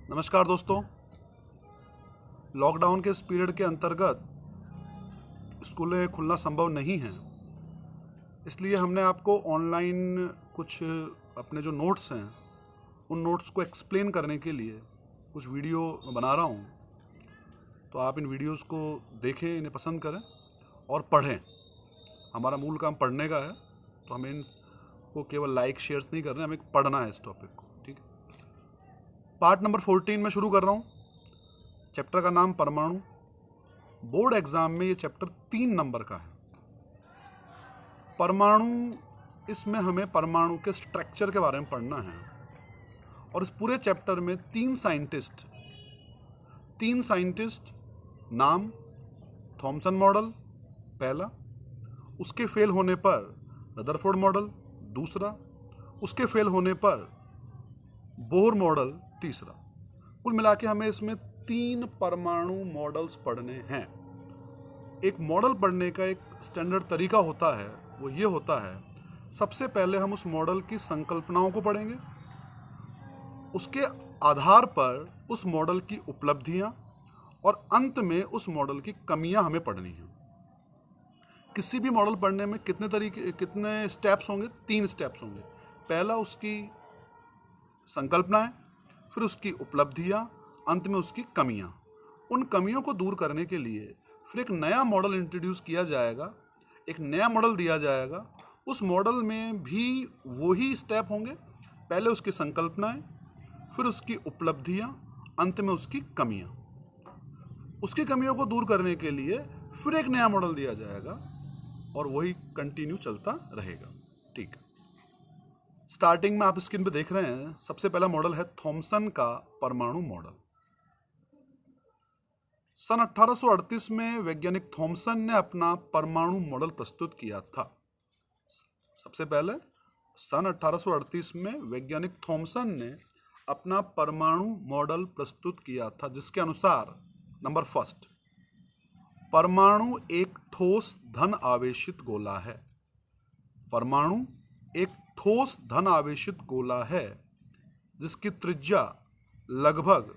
नमस्कार दोस्तों। लॉकडाउन के इस पीरियड के अंतर्गत स्कूलें खुलना संभव नहीं है, इसलिए हमने आपको ऑनलाइन कुछ अपने जो नोट्स हैं उन नोट्स को एक्सप्लेन करने के लिए कुछ वीडियो बना रहा हूँ। तो आप इन वीडियोस को देखें, इन्हें पसंद करें और पढ़ें। हमारा मूल काम पढ़ने का है, तो हमें इनको केवल लाइक शेयर्स नहीं करना है, हमें पढ़ना है इस टॉपिक को। ठीक है, पार्ट नंबर 14 में शुरू कर रहा हूँ। चैप्टर का नाम परमाणु। बोर्ड एग्जाम में ये चैप्टर 3 नंबर का है। परमाणु, इसमें हमें परमाणु के स्ट्रक्चर के बारे में पढ़ना है। और इस पूरे चैप्टर में तीन साइंटिस्ट नाम, थॉमसन मॉडल पहला, उसके फेल होने पर रदरफोर्ड मॉडल दूसरा, उसके फेल होने पर बोहर मॉडल तीसरा। कुल मिला के हमें इसमें 3 परमाणु मॉडल्स पढ़ने हैं। एक मॉडल पढ़ने का एक स्टैंडर्ड तरीका होता है, वो ये होता है, सबसे पहले हम उस मॉडल की संकल्पनाओं को पढ़ेंगे, उसके आधार पर उस मॉडल की उपलब्धियां और अंत में उस मॉडल की कमियां हमें पढ़नी हैं। किसी भी मॉडल पढ़ने में कितने स्टेप्स होंगे? 3 स्टेप्स होंगे। पहला उसकी संकल्पनाएं, फिर उसकी उपलब्धियां, अंत में उसकी कमियां। उन कमियों को दूर करने के लिए फिर एक नया मॉडल इंट्रोड्यूस किया जाएगा, एक नया मॉडल दिया जाएगा। उस मॉडल में भी वही स्टेप होंगे, पहले उसकी संकल्पनाएं, फिर उसकी उपलब्धियां, अंत में उसकी कमियां। उसकी कमियों को दूर करने के लिए फिर एक नया मॉडल दिया जाएगा और वही कंटिन्यू चलता रहेगा। ठीक, स्टार्टिंग में आप स्क्रीन पे देख रहे हैं, सबसे पहला मॉडल है थॉमसन का परमाणु मॉडल। सन 1838 में वैज्ञानिक थॉमसन ने अपना परमाणु मॉडल प्रस्तुत किया था। सबसे पहले सन 1838 में वैज्ञानिक थॉमसन ने अपना परमाणु मॉडल प्रस्तुत किया था, जिसके अनुसार नंबर फर्स्ट, परमाणु एक ठोस धन आवेशित गोला है। परमाणु एक ठोस धन आवेशित गोला है जिसकी त्रिज्या लगभग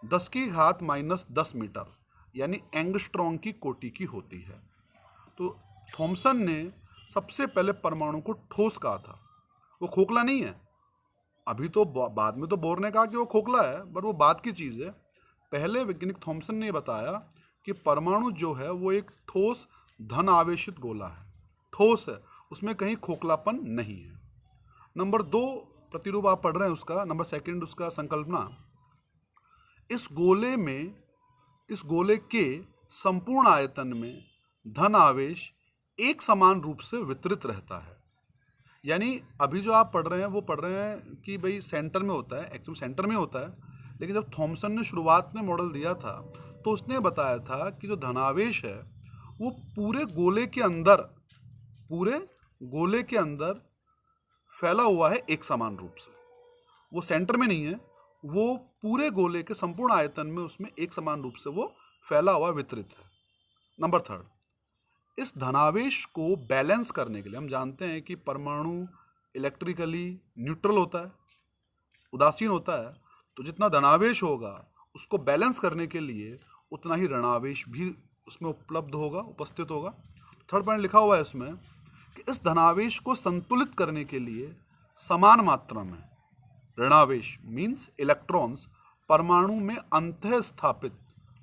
10⁻⁻10 मीटर यानी एंगस्ट्रॉम की कोटि की होती है। तो थॉमसन ने सबसे पहले परमाणु को ठोस कहा था, वो खोखला नहीं है। अभी तो बाद में तो बोर ने कहा कि वो खोखला है, पर वो बात की चीज़ है। पहले वैज्ञानिक थॉमसन ने बताया कि परमाणु जो है वो एक ठोस धन आवेशित गोला है, ठोस है, उसमें कहीं खोखलापन नहीं है। नंबर 2 प्रतिरूप आप पढ़ रहे हैं उसका, नंबर सेकंड उसका संकल्पना। इस गोले के संपूर्ण आयतन में धन आवेश एक समान रूप से वितरित रहता है। यानी अभी जो आप पढ़ रहे हैं वो पढ़ रहे हैं कि भाई सेंटर में होता है, एक्चुअली सेंटर में होता है। लेकिन जब थॉमसन ने शुरुआत में मॉडल दिया था तो उसने बताया था कि जो धनावेश है वो पूरे गोले के अंदर फैला हुआ है एक समान रूप से। वो सेंटर में नहीं है, वो पूरे गोले के संपूर्ण आयतन में उसमें एक समान रूप से वो फैला हुआ वितरित है। नंबर थर्ड, इस धनावेश को बैलेंस करने के लिए, हम जानते हैं कि परमाणु इलेक्ट्रिकली न्यूट्रल होता है, उदासीन होता है, तो जितना धनावेश होगा उसको बैलेंस करने के लिए उतना ही ऋणावेश भी उसमें उपस्थित होगा। थर्ड पॉइंट लिखा हुआ है इसमें कि इस धनावेश को संतुलित करने के लिए समान मात्रा में ऋणावेश मीन्स इलेक्ट्रॉन्स परमाणु में अंतः स्थापित,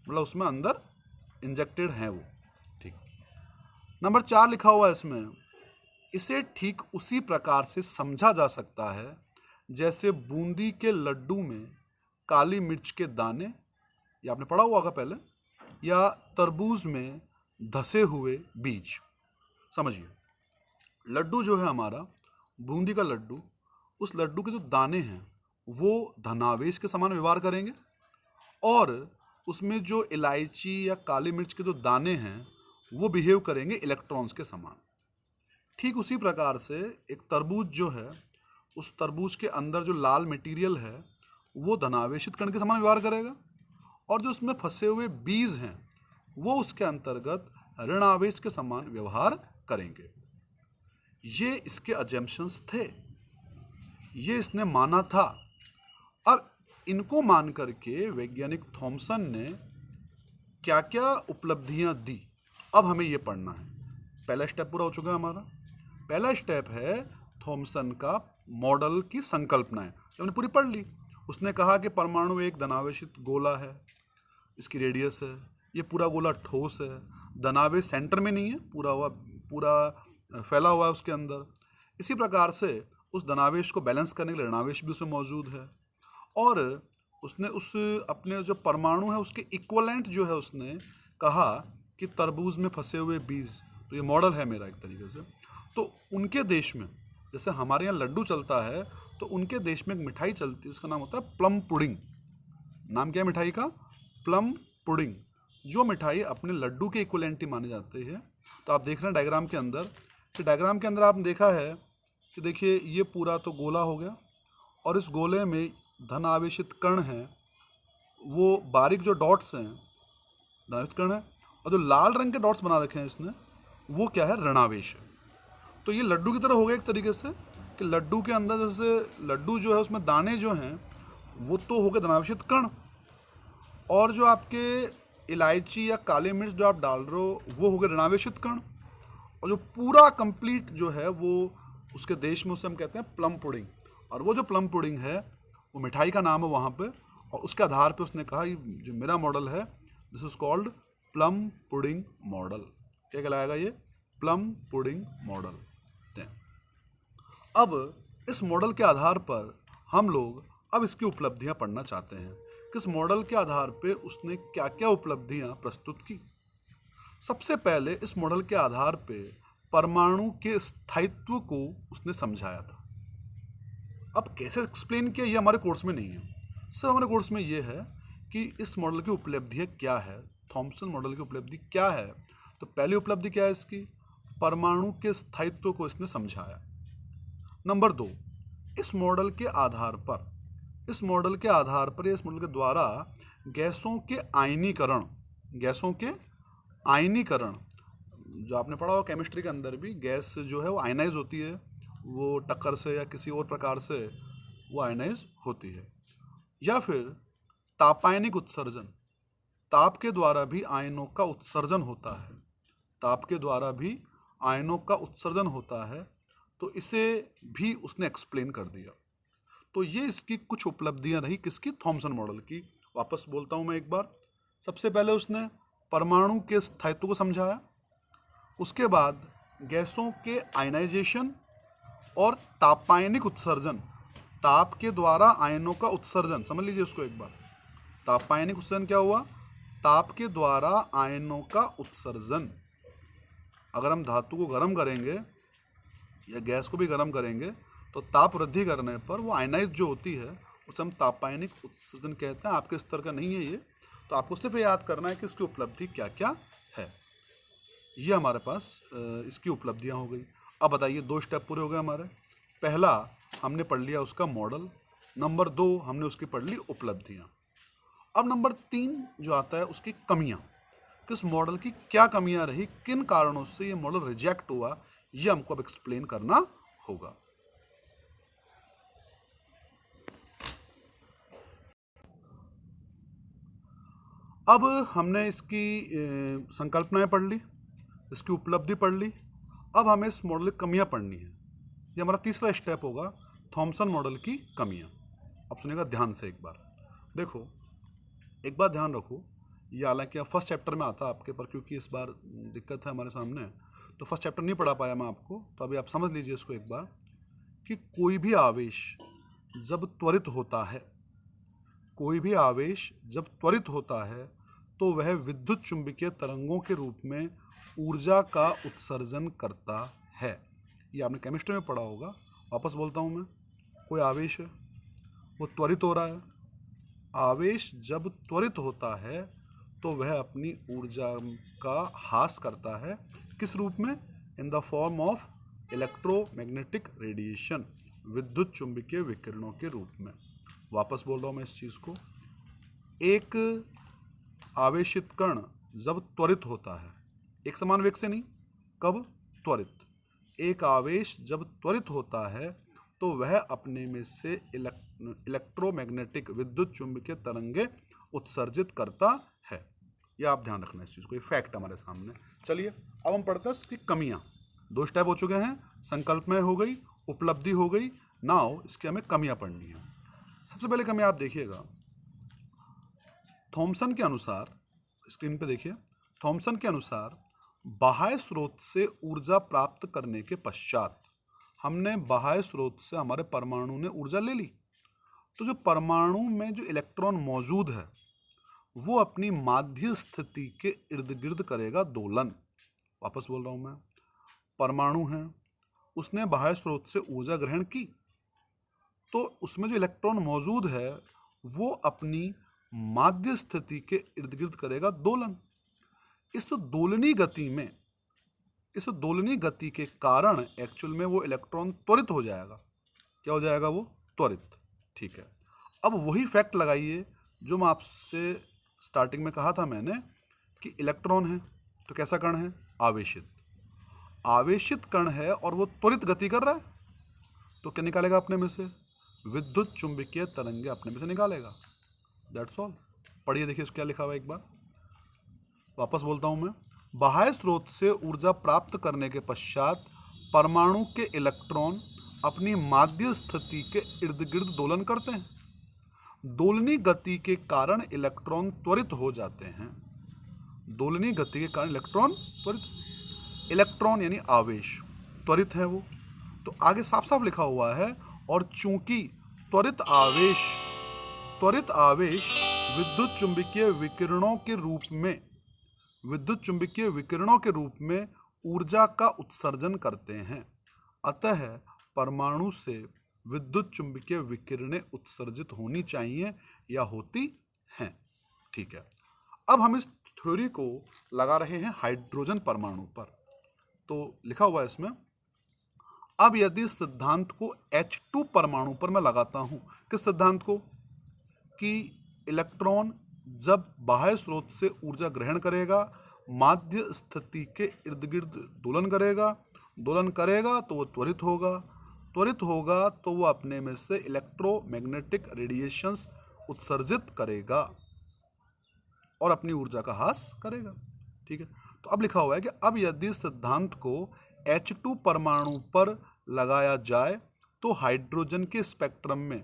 मतलब उसमें अंदर इंजेक्टेड हैं वो। ठीक, नंबर 4 लिखा हुआ है इसमें, इसे ठीक उसी प्रकार से समझा जा सकता है जैसे बूंदी के लड्डू में काली मिर्च के दाने, ये आपने पढ़ा हुआ होगा पहले, या तरबूज में धसे हुए बीज। समझिए, लड्डू जो है हमारा, बूंदी का लड्डू, उस लड्डू के जो दाने हैं वो धनावेश के समान व्यवहार करेंगे और उसमें जो इलायची या काली मिर्च के जो दाने हैं वो बिहेव करेंगे इलेक्ट्रॉन्स के समान। ठीक उसी प्रकार से एक तरबूज जो है, उस तरबूज के अंदर जो लाल मटेरियल है वो धनावेशित कण के समान व्यवहार करेगा और जो उसमें फंसे हुए बीज हैं वो उसके अंतर्गत ऋणावेश के समान व्यवहार करेंगे। ये इसके अजम्पशंस थे, ये इसने माना था। अब इनको मान करके वैज्ञानिक थॉमसन ने क्या क्या उपलब्धियां दी, अब हमें ये पढ़ना है। पहला स्टेप पूरा हो चुका है हमारा। पहला स्टेप है थॉमसन का मॉडल की संकल्पनाएं, जो हमने पूरी पढ़ ली। उसने कहा कि परमाणु एक धनावेशित गोला है, इसकी रेडियस है, ये पूरा गोला ठोस है, धनावेश सेंटर में नहीं है, पूरा फैला हुआ है उसके अंदर। इसी प्रकार से उस धनावेश को बैलेंस करने के लिए ऋणावेश भी उसमें मौजूद है। और उसने उस अपने जो परमाणु है उसके इक्वलेंट जो है, उसने कहा कि तरबूज में फंसे हुए बीज, तो ये मॉडल है मेरा एक तरीके से। तो उनके देश में, जैसे हमारे यहाँ लड्डू चलता है, तो उनके देश में एक मिठाई चलती है, इसका नाम होता है प्लम पुडिंग। नाम क्या है मिठाई का? Plum pudding. जो मिठाई अपने लड्डू के इक्वलेंट ही माने जाते हैं। तो आप देख रहे हैं डायग्राम के अंदर, कि डायग्राम के अंदर आपने देखा है कि देखिए ये पूरा तो गोला हो गया, और इस गोले में धन आवेशित कण हैं, वो बारीक जो डॉट्स हैं धन आवेशित कण है, और जो लाल रंग के डॉट्स बना रखे हैं इसने, वो क्या है? ऋणावेश है। तो ये लड्डू की तरह हो गया एक तरीके से, कि लड्डू के अंदर जैसे लड्डू जो है उसमें दाने जो हैं वो तो हो गए धनावेशित कण, और जो आपके इलायची या काली मिर्च जो आप डाल रहे हो वो हो गए ऋणावेशित कण, और जो पूरा कंप्लीट जो है वो उसके देश में, उसे हम कहते हैं प्लम पुडिंग। और वो जो प्लम पुडिंग है वो मिठाई का नाम है वहाँ पे, और उसके आधार पे उसने कहा ये जो मेरा मॉडल है, this is called plum pudding model. क्या कहलाएगा ये? Plum pudding model. अब इस मॉडल के आधार पर हम लोग अब इसकी उपलब्धियां पढ़ना चाहते हैं। किस मॉडल के आधार पे उसने क्या क्या उपलब्धियां प्रस्तुत की। सबसे पहले इस मॉडल के आधार पे परमाणु के स्थायित्व को उसने समझाया था। अब कैसे एक्सप्लेन किया ये हमारे कोर्स में नहीं है। सब हमारे कोर्स में ये है कि इस मॉडल की उपलब्धियां क्या है, थॉमसन मॉडल की उपलब्धि क्या है। तो पहली उपलब्धि क्या है इसकी? परमाणु के स्थायित्व को इसने समझाया। नंबर 2, इस मॉडल के आधार पर इस मॉडल के द्वारा गैसों के आयनीकरण, जो आपने पढ़ा हो केमिस्ट्री के अंदर भी, गैस जो है वो आयनाइज होती है, वो टक्कर से या किसी और प्रकार से वो आयनाइज होती है। या फिर तापायनिक उत्सर्जन, ताप के द्वारा भी आयनों का उत्सर्जन होता है। तो इसे भी उसने एक्सप्लेन कर दिया। तो ये इसकी कुछ उपलब्धियां रही, किसकी? थॉमसन मॉडल की। वापस बोलता हूं मैं एक बार। सबसे पहले उसने परमाणु के स्थायित्व को समझाया, उसके बाद गैसों के आयनाइजेशन और तापायनिक उत्सर्जन, ताप के द्वारा आयनों का उत्सर्जन, समझ लीजिए उसको एक बार। तापायनिक उत्सर्जन क्या हुआ? ताप के द्वारा आयनों का उत्सर्जन। अगर हम धातु को गर्म करेंगे या गैस को भी गर्म करेंगे तो ताप वृद्धि करने पर वो आयनाइज जो होती है उसे हम तापायनिक उत्सर्जन कहते हैं। आपके स्तर का नहीं है ये, तो आपको सिर्फ याद करना है कि इसकी उपलब्धि क्या क्या है। ये हमारे पास इसकी उपलब्धियां हो गई। अब बताइए 2 स्टेप पूरे हो गए हमारे। पहला हमने पढ़ लिया उसका मॉडल, नंबर 2 हमने उसकी पढ़ ली उपलब्धियां। अब नंबर 3 जो आता है उसकी कमियां। किस मॉडल की क्या कमियां रही, किन कारणों से ये मॉडल रिजेक्ट हुआ, ये हमको अब एक्सप्लेन करना होगा। अब हमने इसकी संकल्पनाएं पढ़ ली, इसकी उपलब्धि पढ़ ली। अब हमें इस मॉडल की कमियां पढ़नी है। ये हमारा तीसरा स्टेप होगा, थॉमसन मॉडल की कमियां। अब सुनिएगा ध्यान से एक बार। देखो, एक बात ध्यान रखो, ये हालांकि फर्स्ट चैप्टर में आता है आपके, पर क्योंकि इस बार दिक्कत है हमारे सामने, तो फर्स्ट चैप्टर नहीं पढ़ा पाया मैं आपको। तो अभी आप समझ लीजिए इसको एक बार, कि कोई भी आवेश जब त्वरित होता है तो वह विद्युत चुंबकीय तरंगों के रूप में ऊर्जा का उत्सर्जन करता है। ये आपने केमिस्ट्री में पढ़ा होगा। वापस बोलता हूँ मैं, कोई आवेश है, वो त्वरित हो रहा है। आवेश जब त्वरित होता है तो वह अपनी ऊर्जा का ह्रास करता है। किस रूप में? In the form of electromagnetic radiation, विद्युत चुंबकीय विकिरणों के रूप में। वापस बोल रहा हूँ मैं इस चीज़ को। एक आवेशित कण जब त्वरित होता है, एक समान वेग से नहीं, कब? त्वरित। एक आवेश जब त्वरित होता है तो वह अपने में से इलेक्ट्रोमैग्नेटिक विद्युत चुंबकीय तरंगे उत्सर्जित करता है। यह आप ध्यान रखना इस चीज़ को, ये फैक्ट हमारे सामने। चलिए अब हम पढ़ते हैं इसकी कमियाँ। दो स्टेप हो चुके हैं, संकल्पना हो गई, उपलब्धि हो गई, नाउ इसकी हमें कमियाँ पढ़नी है। सबसे पहले कमियाँ आप देखिएगा, थॉमसन के अनुसार, स्क्रीन पे देखिए, थॉमसन के अनुसार बाह्य स्रोत से ऊर्जा प्राप्त करने के पश्चात, हमने बाह्य स्रोत से हमारे परमाणु ने ऊर्जा ले ली, तो जो परमाणु में जो इलेक्ट्रॉन मौजूद है वो अपनी माध्य स्थिति के इर्द गिर्द करेगा दोलन। वापस बोल रहा हूँ मैं, परमाणु है, उसने बाह्य स्रोत से ऊर्जा ग्रहण की, तो उसमें जो इलेक्ट्रॉन मौजूद है वो अपनी माध्य स्थिति के इर्द गिर्द करेगा दोलन। इस दोलनी गति में, इस दोलनी गति के कारण एक्चुअल में वो इलेक्ट्रॉन त्वरित हो जाएगा। क्या हो जाएगा वो? त्वरित। ठीक है, अब वही फैक्ट लगाइए जो मैं आपसे स्टार्टिंग में कहा था मैंने कि इलेक्ट्रॉन है तो कैसा कण है? आवेशित। आवेशित कण है और वो त्वरित गति कर रहा है, तो क्या निकालेगा अपने में से? विद्युत चुंबकीय तरंगे अपने में से निकालेगा। That's all. पढ़िए, देखिए क्या लिखा हुआ है एक बार, वापस बोलता हूं मैं। बाह्य स्रोत से ऊर्जा प्राप्त करने के पश्चात परमाणु के इलेक्ट्रॉन अपनी माध्य स्थिति के इर्द गिर्द दोलन करते हैं। दोलनी गति के कारण इलेक्ट्रॉन त्वरित हो जाते हैं। दोलनी गति के कारण इलेक्ट्रॉन त्वरित, इलेक्ट्रॉन यानी आवेश त्वरित है वो, तो आगे साफ साफ लिखा हुआ है, और चूंकि त्वरित आवेश विद्युत चुंबकीय विकिरणों के रूप में ऊर्जा का उत्सर्जन करते हैं, अतः परमाणु से विद्युत चुंबकीय विकिरणें उत्सर्जित होनी चाहिए या होती हैं। ठीक है, अब हम इस थ्योरी को लगा रहे हैं हाइड्रोजन परमाणु पर। तो लिखा हुआ है इसमें, अब यदि सिद्धांत को H2 परमाणु पर मैं लगाता हूं, किस सिद्धांत को? कि इलेक्ट्रॉन जब बाह्य स्रोत से ऊर्जा ग्रहण करेगा, माध्य स्थिति के इर्द गिर्द दोलन करेगा तो वो त्वरित होगा तो वो अपने में से इलेक्ट्रोमैग्नेटिक रेडिएशंस उत्सर्जित करेगा और अपनी ऊर्जा का ह्रास करेगा। ठीक है, तो अब लिखा हुआ है कि अब यदि सिद्धांत को H2 परमाणु पर लगाया जाए तो हाइड्रोजन के स्पेक्ट्रम में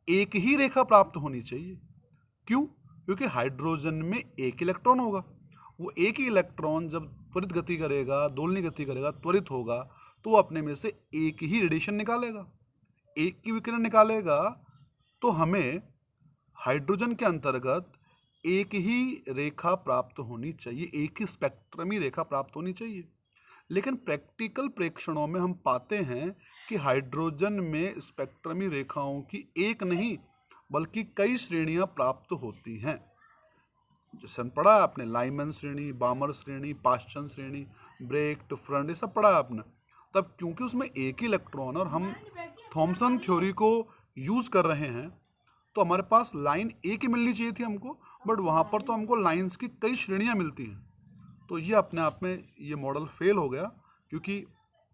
एक ही रेखा प्राप्त होनी चाहिए। क्यों? क्योंकि हाइड्रोजन में एक इलेक्ट्रॉन होगा, वो एक ही इलेक्ट्रॉन जब त्वरित गति करेगा, दोलनी गति करेगा, त्वरित होगा, तो वो अपने में से एक ही रेडिएशन निकालेगा, एक ही विकिरण निकालेगा, तो हमें हाइड्रोजन के अंतर्गत एक ही रेखा प्राप्त होनी चाहिए, एक ही स्पेक्ट्रमी रेखा प्राप्त होनी चाहिए। लेकिन प्रैक्टिकल प्रेक्षणों में हम पाते हैं कि हाइड्रोजन में स्पेक्ट्रमी रेखाओं की एक नहीं बल्कि कई श्रेणियां प्राप्त होती हैं। जैसे पढ़ा है आपने, लाइमन श्रेणी, बामर श्रेणी, पाश्चन श्रेणी, ब्रेक्ट, फ्रंट, ये सब पढ़ा है आपने। तब क्योंकि उसमें एक ही इलेक्ट्रॉन और हम थॉमसन थ्योरी को यूज कर रहे हैं, तो हमारे पास लाइन एक ही मिलनी चाहिए थी हमको, बट वहाँ पर तो हमको लाइंस की कई श्रेणियाँ मिलती हैं। तो ये अपने आप में ये मॉडल फेल हो गया, क्योंकि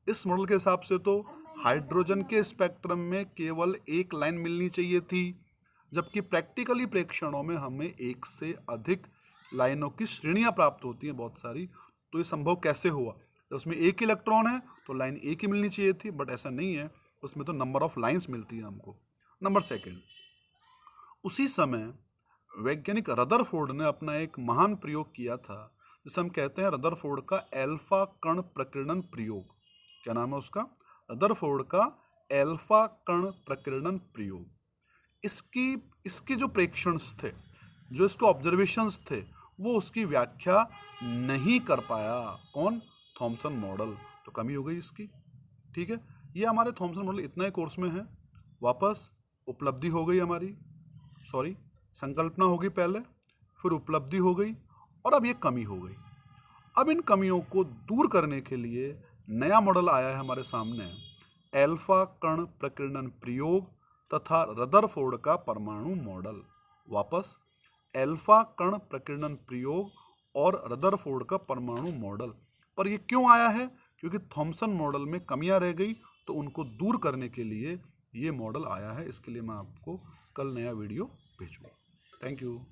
इस मॉडल के हिसाब से तो हाइड्रोजन के स्पेक्ट्रम में केवल एक लाइन मिलनी चाहिए थी, जबकि प्रैक्टिकली प्रेक्षणों में हमें एक से अधिक लाइनों की श्रेणियाँ प्राप्त होती हैं, बहुत सारी। तो ये संभव कैसे हुआ? तो उसमें एक इलेक्ट्रॉन है तो लाइन एक ही मिलनी चाहिए थी, बट ऐसा नहीं है, उसमें तो नंबर ऑफ लाइन्स मिलती है हमको। नंबर सेकेंड, उसी समय वैज्ञानिक रदरफोर्ड ने अपना एक महान प्रयोग किया था, जिसे हम कहते हैं रदरफोर्ड का एल्फा कण प्रकीर्णन प्रयोग। क्या नाम है उसका? रदरफोर्ड का एल्फा कण प्रकीर्णन प्रयोग। इसकी जो प्रेक्षण्स थे, जो इसके ऑब्जर्वेशंस थे, वो उसकी व्याख्या नहीं कर पाया। कौन? Thompson model. तो कमी हो गई इसकी। ठीक है, ये हमारे थॉमसन मॉडल इतना ही कोर्स में है। वापस उपलब्धि हो गई हमारी, संकल्पना हो गई पहले, फिर उपलब्धि हो गई, और अब ये कमी हो गई। अब इन कमियों को दूर करने के लिए नया मॉडल आया है हमारे सामने, एल्फा कण प्रकीर्णन प्रयोग तथा रदरफोर्ड का परमाणु मॉडल। वापस एल्फा कण प्रकीर्णन प्रयोग और रदरफोर्ड का परमाणु मॉडल। पर ये क्यों आया है? क्योंकि थॉमसन मॉडल में कमियां रह गई, तो उनको दूर करने के लिए ये मॉडल आया है, इसके लिए मैं आपको कल नया वीडियो भेजूँगा। Thank you.